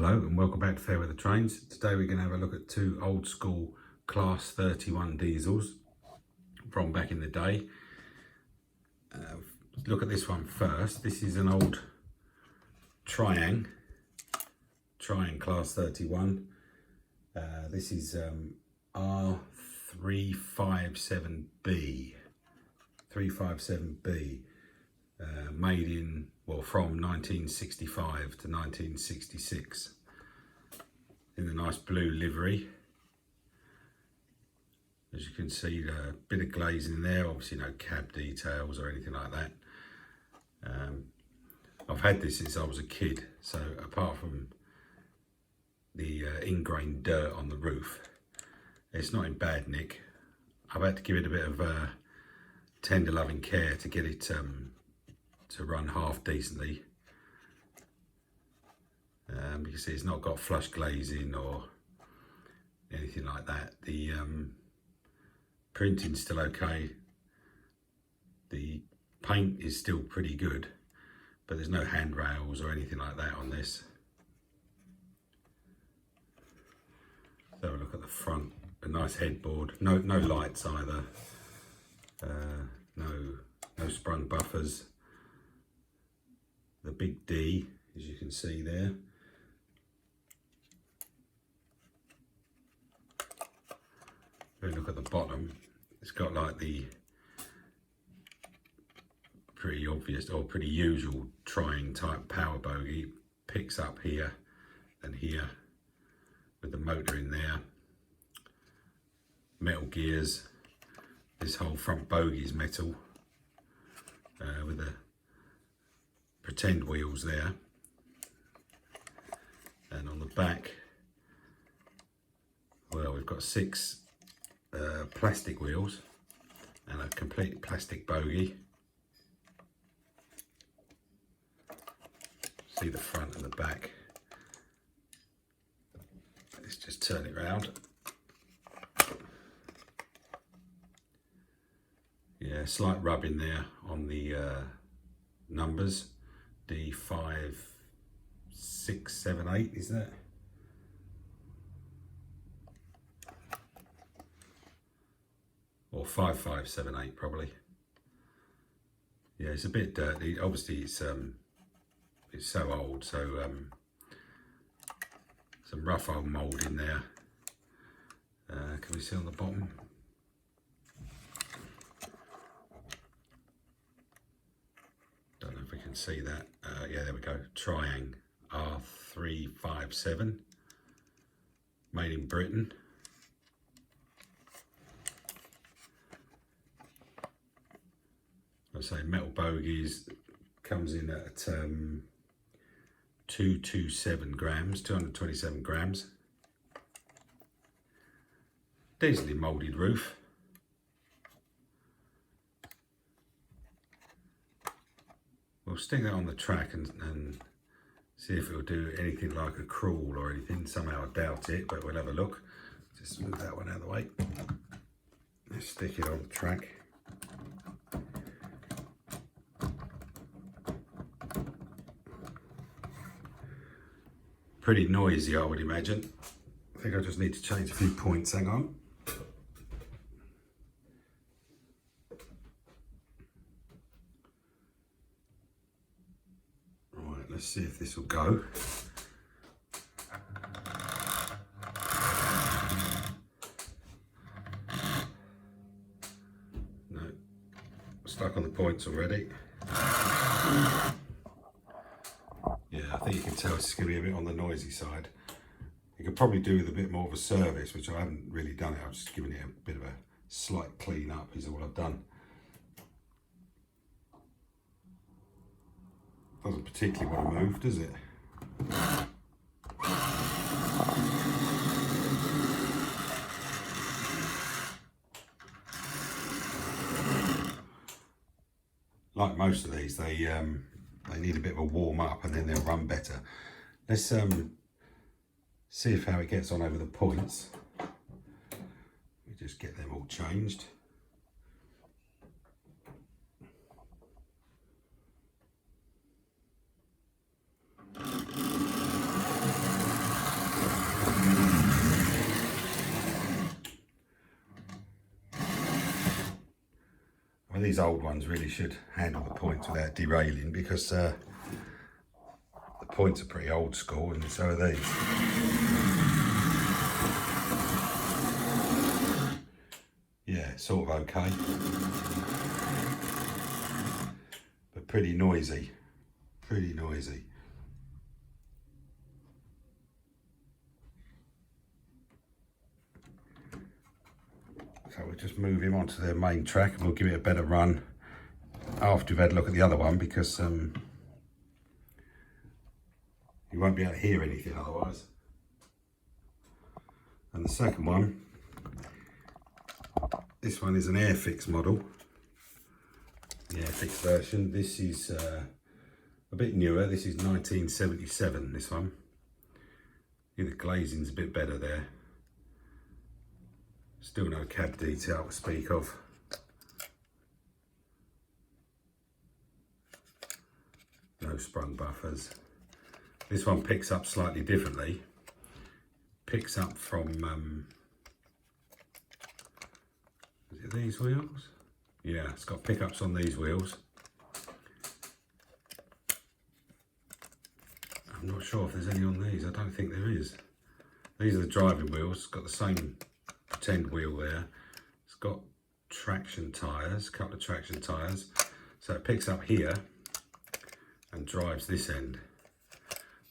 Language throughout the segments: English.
Hello and welcome back to Fair Weather Trains. Today we're going to have a look at two old school Class 31 diesels from back in the day. Look at this one first. This is an old Tri-ang Class 31. This is R357B. 357B. Made in, well, from 1965 to 1966 in the nice blue livery. As you can see, a bit of glazing in there, obviously no cab details or anything like that. I've had this since I was a kid, so apart from the ingrained dirt on the roof, it's not in bad nick. I've had to give it a bit of tender loving care to get it to run half decently. You can see it's not got flush glazing or anything like that. The printing's still okay. The paint is still pretty good, but there's no handrails or anything like that on this. Let's have a look at the front. A nice headboard. No lights either. No sprung buffers. The big D, as you can see there. If you look at the bottom, it's got like the pretty obvious or pretty usual Tri-ang type power bogey. Picks up here and here with the motor in there. Metal gears. This whole front bogey is metal with the pretend wheels there, and on the back, well, we've got 6 plastic wheels and a complete plastic bogey. See the front and the back. Let's just turn it round. Yeah, slight rubbing there on the numbers. D5, 6, 7, 8, is that? Or 5, 5, 7, 8 probably. Yeah, it's a bit dirty. Obviously, it's so old, so some rough old mould in there. Can we see on the bottom? Don't know if we can see that. Yeah, there we go. Tri-ang R357, made in Britain. I say metal bogies, comes in at 227 grams, 227 grams. Decently moulded roof. We'll stick that on the track and see if it'll do anything like a crawl or anything. Somehow I doubt it, but we'll have a look. Just move that one out of the way. Let's stick it on the track. Pretty noisy, I would imagine. I think I just need to change a few points. Hang on. Let's see if this will go. No, stuck on the points already. Yeah, I think you can tell it's going to be a bit on the noisy side. You could probably do with a bit more of a service, which I haven't really done it. I've just given it a bit of a slight clean up is all I've done. Doesn't particularly want to move, does it? Like most of these, they need a bit of a warm up and then they'll run better. Let's see how it gets on over the points. We just get them all changed. But these old ones really should handle the points without derailing, because the points are pretty old school, and so are these. Yeah, sort of okay, but pretty noisy, pretty noisy. So we'll just move him onto the main track, and we'll give it a better run after we've had a look at the other one, because you won't be able to hear anything otherwise. And the second one, this one is an Airfix model, the Airfix version. This is a bit newer. This is 1977, this one. Yeah, the glazing's a bit better there. Still no cab detail to speak of. No sprung buffers. This one picks up slightly differently. Picks up from, is it these wheels? Yeah, it's got pickups on these wheels. I'm not sure if there's any on these. I don't think there is. These are the driving wheels. It's got the same pretend wheel there. It's got traction tyres, a couple of traction tyres. So it picks up here and drives this end.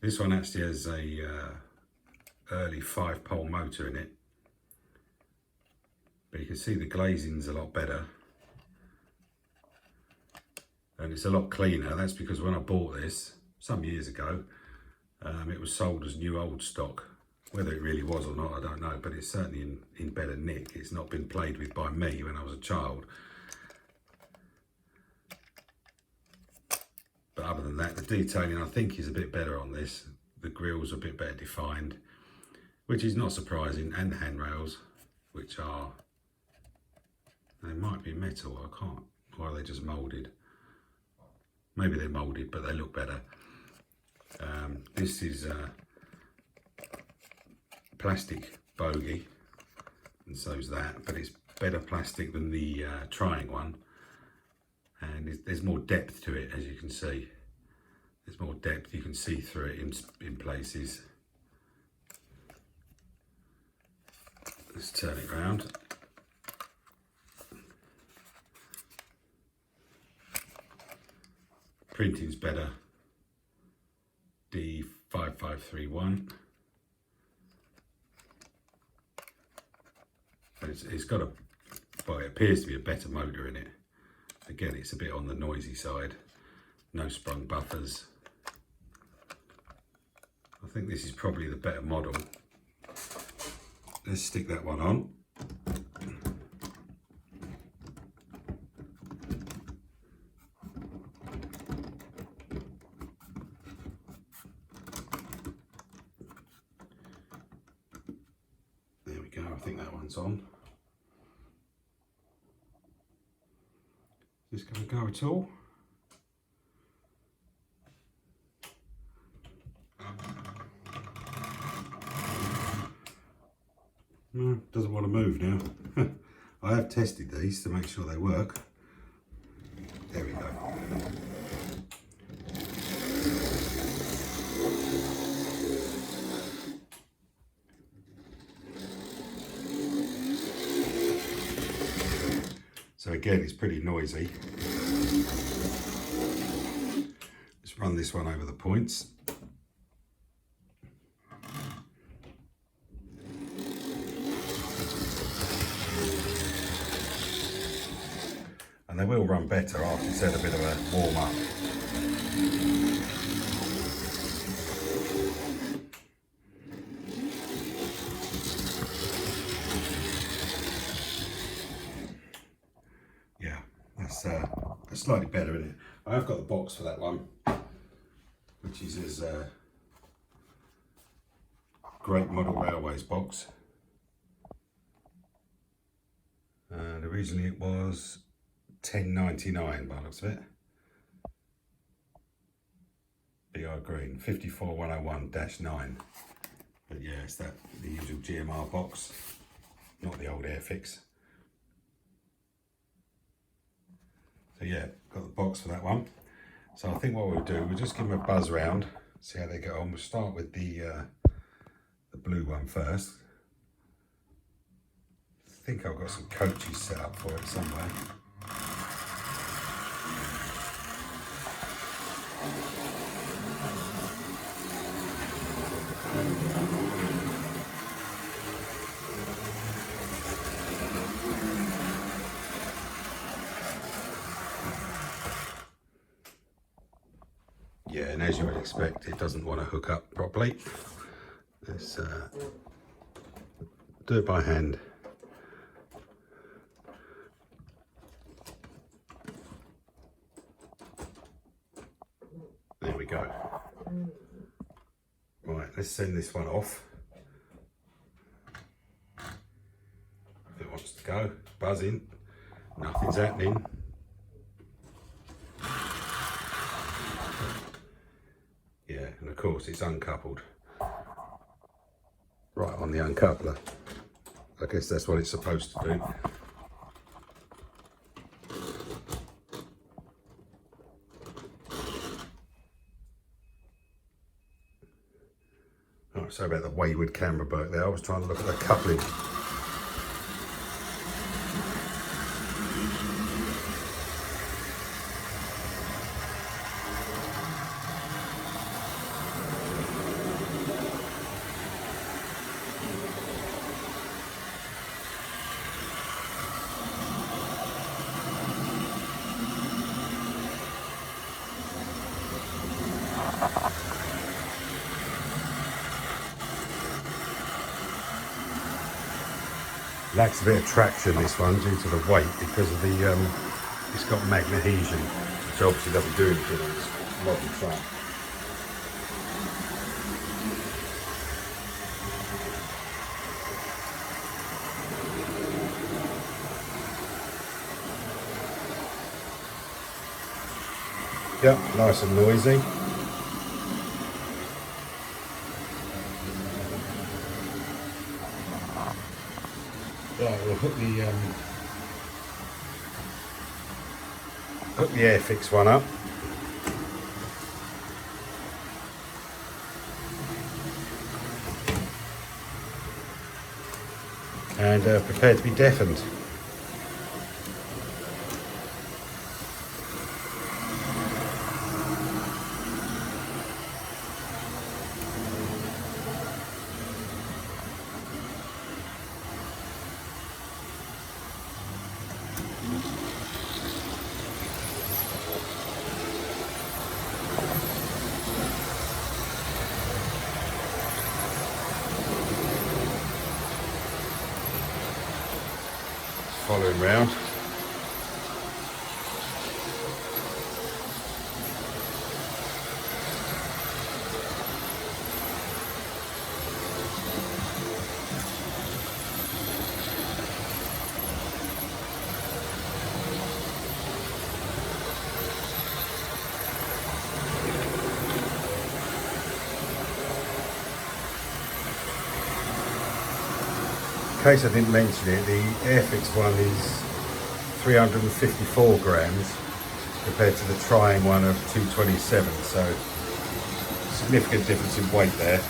This one actually has a early 5-pole motor in it. But you can see the glazing's a lot better. And it's a lot cleaner. That's because when I bought this some years ago, it was sold as new old stock. Whether it really was or not, I don't know, but it's certainly in better nick. It's not been played with by me when I was a child. But other than that, the detailing I think is a bit better on this. The grills are a bit better defined, which is not surprising, and the handrails, which are, they might be metal, I can't, or are they just moulded? Maybe they're moulded, but they look better. This is plastic bogey, and so's that, but it's better plastic than the Tri-ang one, and there's more depth to it, as you can see. There's more depth, you can see through it in places. Let's turn it around. Printing's better, D5531. It's got a, well, it appears to be a better motor in it. Again, it's a bit on the noisy side. No sprung buffers. I think this is probably the better model. Let's stick that one on. There we go, I think that one's on. Is this going to go at all? No, doesn't want to move now. I have tested these to make sure they work. There we go. So again, it's pretty noisy. Let's run this one over the points. And they will run better after it's had a bit of a warm up. Yeah, that's slightly better in it. I have got the box for that one, which is his Great Model Railways box. And originally it was $10.99 by the looks of it. BR Green, 54101-9. But yeah, it's the usual GMR box, not the old Airfix. But yeah, got the box for that one. So I think what we'll do, we'll just give them a buzz round, see how they get on. We'll start with the blue one first. I think I've got some coaches set up for it somewhere. Yeah, and as you would expect, it doesn't want to hook up properly. Let's do it by hand. There we go. Right, let's send this one off. If it wants to go, buzzing, nothing's happening. Yeah, and of course it's uncoupled. Right on the uncoupler. I guess that's what it's supposed to do. Alright, sorry about the wayward camera work there. I was trying to look at the coupling. Lacks a bit of traction, this one, due to the weight, because of the it's got magnesium, which obviously doesn't do anything on this modern truck. Yep, nice and noisy. Right, we'll hook the Airfix one up. And prepare to be deafened. Follow him round. In case I didn't mention it, the Airfix one is 354 grams compared to the Tri-ang one of 227, so significant difference in weight there.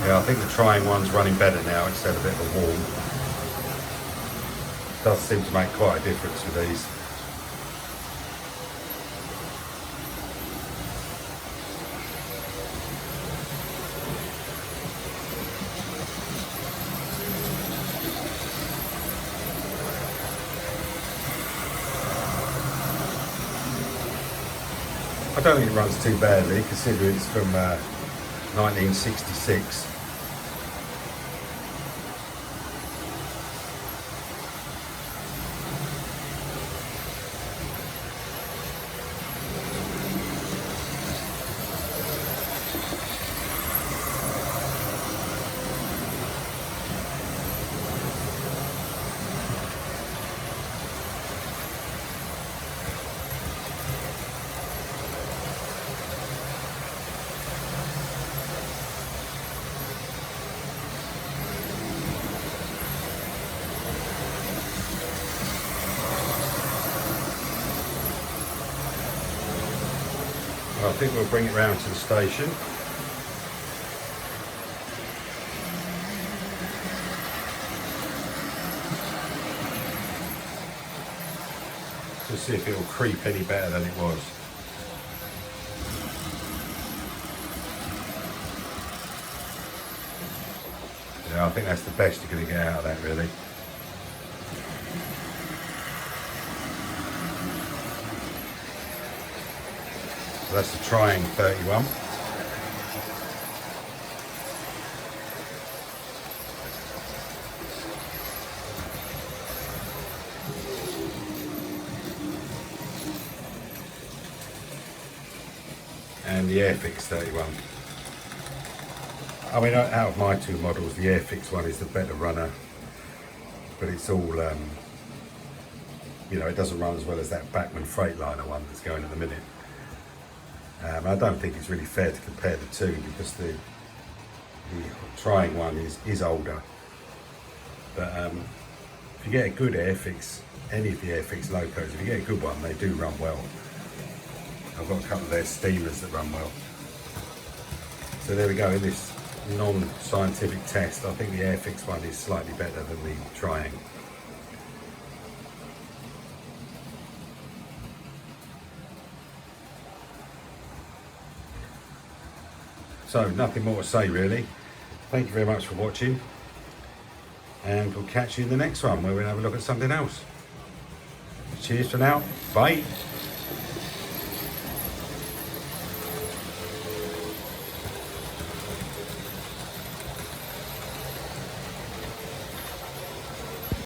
Yeah, I think the Tri-ang one's running better now. It's had a bit of a warm. Does seem to make quite a difference with these. don't think it runs too badly, considering it's from 1966. I think we'll bring it round to the station. To see if it will creep any better than it was. Yeah, I think that's the best you're going to get out of that, really. So that's the Tri-ang 31. And the Airfix 31. I mean, out of my two models, the Airfix one is the better runner, but it's all, you know, it doesn't run as well as that Bachmann Freightliner one that's going at the minute. I don't think it's really fair to compare the two, because the Tri-ang one is older. But if you get a good Airfix, any of the Airfix locos, if you get a good one, they do run well. I've got a couple of their steamers that run well. So there we go, in this non-scientific test, I think the Airfix one is slightly better than the Tri-ang. So nothing more to say really. Thank you very much for watching, and we'll catch you in the next one where we'll have a look at something else. Cheers for now, bye.